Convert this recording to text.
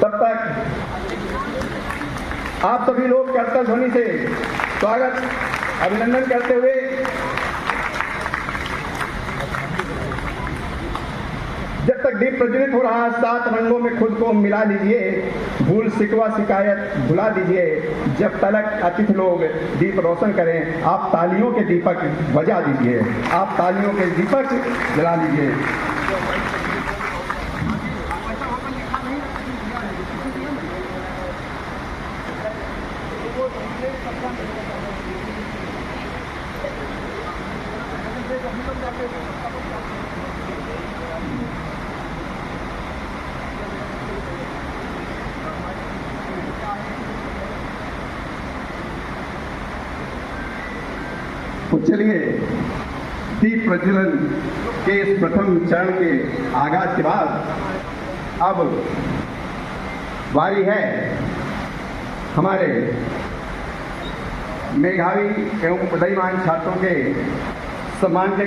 तब तक आप सभी लोग करतल ध्वनि से स्वागत अभिनंदन करते हुए जब तक दीप प्रज्वलित हो रहा है, 7 रंगों में खुद को मिला लीजिए, भूल शिकवा शिकायत भुला दीजिए। जब तलक अतिथि लोग दीप रोशन करें, आप तालियों के दीपक बजा दीजिए, आप तालियों के दीपक जला लीजिए। तो चलिए दीप प्रज्वलन के इस प्रथम चरण के आगाज के बाद अब वारी है हमारे मेधावी एवं उदयमान छात्रों के सम्मान के